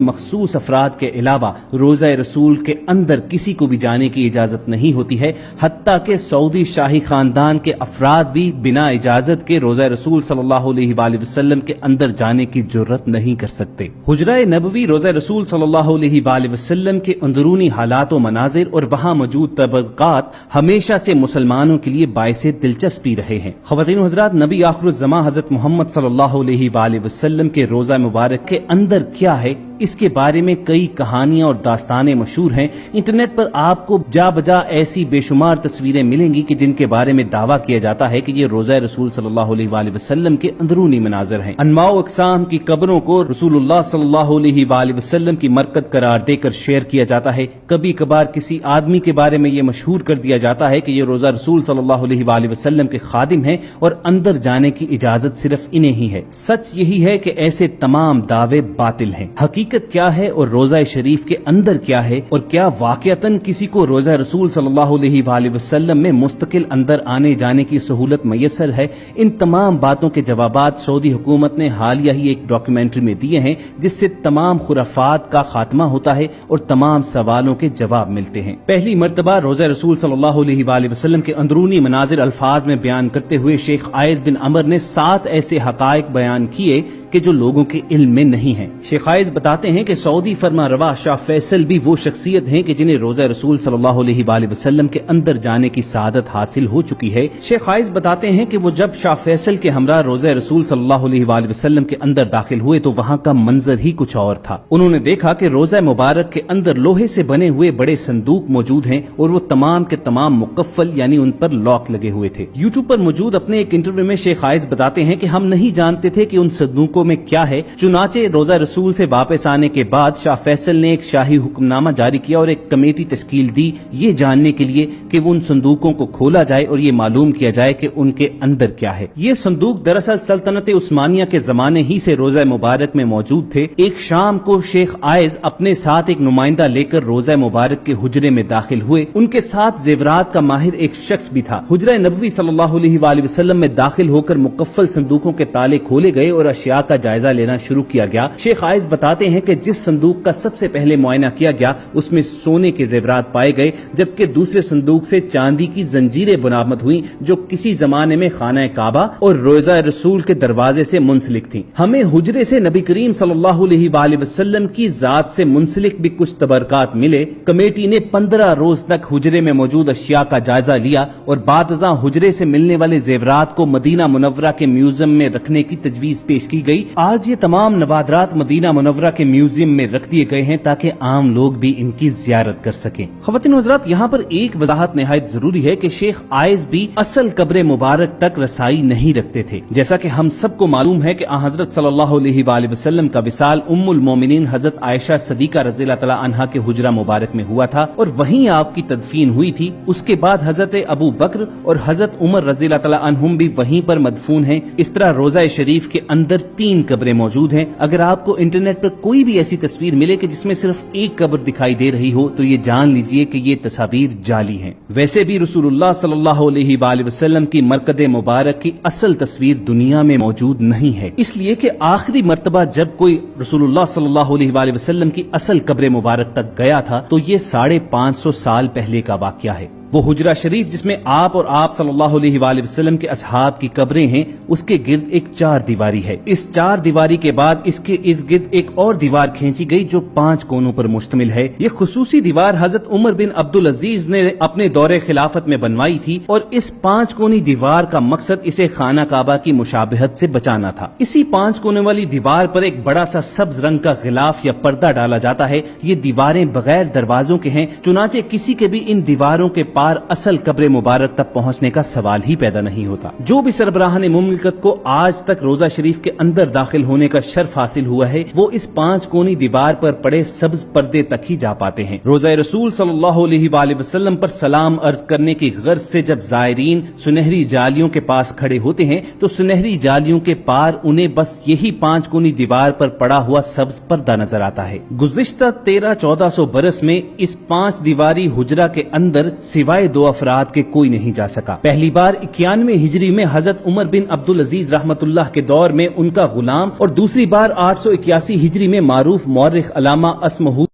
مخصوص افراد کے علاوہ روزہ رسول کے اندر کسی کو بھی جانے کی اجازت نہیں ہوتی ہے، حتیٰ کہ سعودی شاہی خاندان کے افراد بھی بنا اجازت کے روزہ رسول صلی اللہ علیہ وآلہ وسلم کے اندر جانے کی جرت نہیں کر سکتے۔ حجرہ نبوی روزہ رسول صلی اللہ علیہ وآلہ وسلم کے اندرونی حالات و مناظر اور وہاں موجود طبقات ہمیشہ سے مسلمانوں کے لیے باعث دلچسپی رہے ہیں۔ خواتین و حضرات، نبی آخر الزماں حضرت محمد صلی اللہ علیہ وآلہ وسلم کے روزہ مبارک کے اندر کیا ہے، اس کے بارے میں کئی کہانیاں اور داستانیں مشہور ہیں۔ انٹرنیٹ پر آپ کو جا بجا ایسی بے شمار تصویریں ملیں گی کہ جن کے بارے میں دعویٰ کیا جاتا ہے کہ یہ روزہ رسول صلی اللہ علیہ وآلہ وسلم کے اندرونی مناظر ہیں۔ انواع و اقسام کی قبروں کو رسول اللہ صلی اللہ علیہ وآلہ وسلم کی مرکز قرار دے کر شیئر کیا جاتا ہے۔ کبھی کبھار کسی آدمی کے بارے میں یہ مشہور کر دیا جاتا ہے کہ یہ روزہ رسول صلی اللہ علیہ وآلہ وسلم کے خادم ہیں اور اندر جانے کی اجازت صرف انہیں ہی ہے۔ سچ یہی ہے کہ ایسے تمام دعوے باطل ہیں۔ حقیقت کیا ہے اور روزہ شریف کے اندر کیا ہے، اور کیا واقعتاً کسی کو روزہ رسول صلی اللہ علیہ وآلہ وسلم میں مستقل اندر آنے جانے کی سہولت میسر ہے، ان تمام باتوں کے جوابات سعودی حکومت نے حالیہ ہی ایک ڈاکیومنٹری میں دیے ہیں، جس سے تمام خرافات کا خاتمہ ہوتا ہے اور تمام سوالوں کے جواب ملتے ہیں۔ پہلی مرتبہ روزہ رسول صلی اللہ علیہ وآلہ وسلم کے اندرونی مناظر الفاظ میں بیان کرتے ہوئے شیخ عائض بن عمر نے 7 ایسے حقائق بیان کیے کہ جو لوگوں کے علم میں نہیں ہیں۔ شیخ عائض بتاتے ہیں کہ سعودی فرما روا شاہ فیصل بھی وہ شخصیت ہیں کہ جنہیں روزہ رسول صلی اللہ علیہ وآلہ وسلم کے اندر جانے کی سعادت حاصل ہو چکی ہے۔ شیخ عائض بتاتے ہیں کہ وہ جب شاہ فیصل کے ہمراہ روزہ رسول صلی اللہ علیہ وآلہ وسلم کے اندر داخل ہوئے تو وہاں کا منظر ہی کچھ اور تھا۔ انہوں نے دیکھا کہ روزہ مبارک کے اندر لوہے سے بنے ہوئے بڑے صندوق موجود ہیں اور وہ تمام کے تمام مقفل، یعنی ان پر لاک لگے ہوئے تھے۔ یوٹیوب پر موجود اپنے ایک انٹرویو میں شیخ عائض بتاتے ہیں کہ ہم نہیں جانتے تھے کہ ان صندوقوں میں کیا ہے، چنانچہ روزہ رسول سے واپس آنے کے بعد شاہ فیصل نے ایک شاہی حکم نامہ جاری کیا اور ایک کمیٹی تشکیل دی یہ جاننے کے لیے کہ ان صندوقوں کو کھولا جائے اور یہ معلوم کیا جائے کہ ان کے اندر کیا ہے۔ یہ صندوق دراصل سلطنت عثمانیہ کے زمانے ہی سے روزہ مبارک میں موجود تھے۔ ایک شام کو شیخ عائض اپنے ساتھ ایک نمائندہ لے کر روزہ مبارک کے حجرے میں داخل ہوئے۔ ان کے ساتھ زیورات کا ماہر ایک شخص بھی تھا۔ حجرہ نبوی صلی اللہ علیہ وآلہ وسلم میں داخل ہو کر مقفل صندوقوں کے تالے کھولے گئے اور اشیاء کا جائزہ لینا شروع کیا گیا۔ شیخ عائض بتاتے ہیں کہ جس صندوق کا سب سے پہلے معائنہ کیا گیا اس میں سونے کے زیورات پائے گئے، جبکہ دوسرے صندوق سے چاندی کی زنجیریں برآمد ہوئیں جو کسی زمانے میں خانہ کعبہ اور روزہ رسول کے دروازے سے منسلک تھیں۔ ہمیں حجرے سے نبی کریم صلی اللہ علیہ وآلہ وسلم کی ذات سے منسلک بھی کچھ تبرکات ملے۔ کمیٹی نے 15 روز تک حجرے میں موجود اشیاء کا جائزہ لیا اور بعد ازاں حجرے سے ملنے والے زیورات کو مدینہ منورہ کے میوزیم میں رکھنے کی تجویز پیش کی گئی۔ آج یہ تمام نوادرات مدینہ منورہ کے میوزیم میں رکھ دیے گئے ہیں تاکہ عام لوگ بھی ان کی زیارت کر سکیں۔ خواتین و حضرات، یہاں پر ایک وضاحت نہایت ضروری ہے کہ شیخ عائض بھی اصل قبر مبارک تک رسائی نہیں رکھتے تھے۔ جیسا کہ ہم سب کو معلوم ہے کہ حضرت صلی اللہ علیہ وآلہ وسلم کا وصال ام المومنین حضرت عائشہ صدیقہ رضی اللہ تعالی عنہا کے حجرہ مبارک میں ہوا تھا اور وہیں آپ کی تدفین ہوئی تھی۔ اس کے بعد حضرت ابو بکر اور حضرت عمر رضی اللہ تعالی عنہم بھی وہیں پر مدفون ہیں۔ اس طرح روزہ شریف کے اندر 3 قبریں موجود ہیں۔ اگر آپ کو انٹرنیٹ پر کوئی بھی ایسی تصویر ملے کہ جس میں صرف ایک قبر دکھائی دے رہی ہو تو یہ جان لیجئے کہ یہ تصاویر جعلی ہیں۔ ویسے بھی رسول اللہ صلی اللہ علیہ وآلہ وسلم کی مرکز مبارک کی اصل تصویر دنیا میں موجود نہیں ہے، اس لیے کہ آخری مرتبہ جب کوئی رسول اللہ صلی اللہ علیہ وآلہ وسلم کی اصل قبر مبارک تک گیا تھا تو یہ 550 سال پہلے کا واقعہ ہے۔ وہ حجرہ شریف جس میں آپ اور آپ صلی اللہ علیہ وآلہ وسلم کے اصحاب کی قبریں ہیں، اس کے گرد ایک 4 دیواری ہے۔ اس 4 دیواری کے بعد اس کے ارد گرد ایک اور دیوار کھینچی گئی جو 5 کونوں پر مشتمل ہے۔ یہ خصوصی دیوار حضرت عمر بن عبدالعزیز نے اپنے دور خلافت میں بنوائی تھی اور اس 5 کونی دیوار کا مقصد اسے خانہ کعبہ کی مشابہت سے بچانا تھا۔ اسی 5 کونے والی دیوار پر ایک بڑا سا سبز رنگ کا غلاف یا پردہ ڈالا جاتا ہے۔ یہ دیواریں بغیر دروازوں کے ہیں، چنانچہ کسی کے بھی ان دیواروں کے اصل قبر مبارک تک پہنچنے کا سوال ہی پیدا نہیں ہوتا۔ جو بھی سربراہان مملکت کو آج تک روزہ شریف کے اندر داخل ہونے کا شرف حاصل ہوا ہے وہ اس 5 کونی دیوار پر پڑے سبز پردے تک ہی جا پاتے ہیں۔ روزہ رسول صلی اللہ علیہ وآلہ وسلم پر سلام عرض کرنے کی غرض سے جب زائرین سنہری جالیوں کے پاس کھڑے ہوتے ہیں تو سنہری جالیوں کے پار انہیں بس یہی 5 کونی دیوار پر پڑا ہوا سبز پردہ نظر آتا ہے۔ گزشتہ 1300-1400 برس میں اس 5 دیواری حجرہ کے اندر سوائے سوائے 2 افراد کے کوئی نہیں جا سکا۔ پہلی بار 91 ہجری میں حضرت عمر بن عبدالعزیز رحمت اللہ کے دور میں ان کا غلام، اور دوسری بار 881 ہجری میں معروف مورخ علامہ اسمہو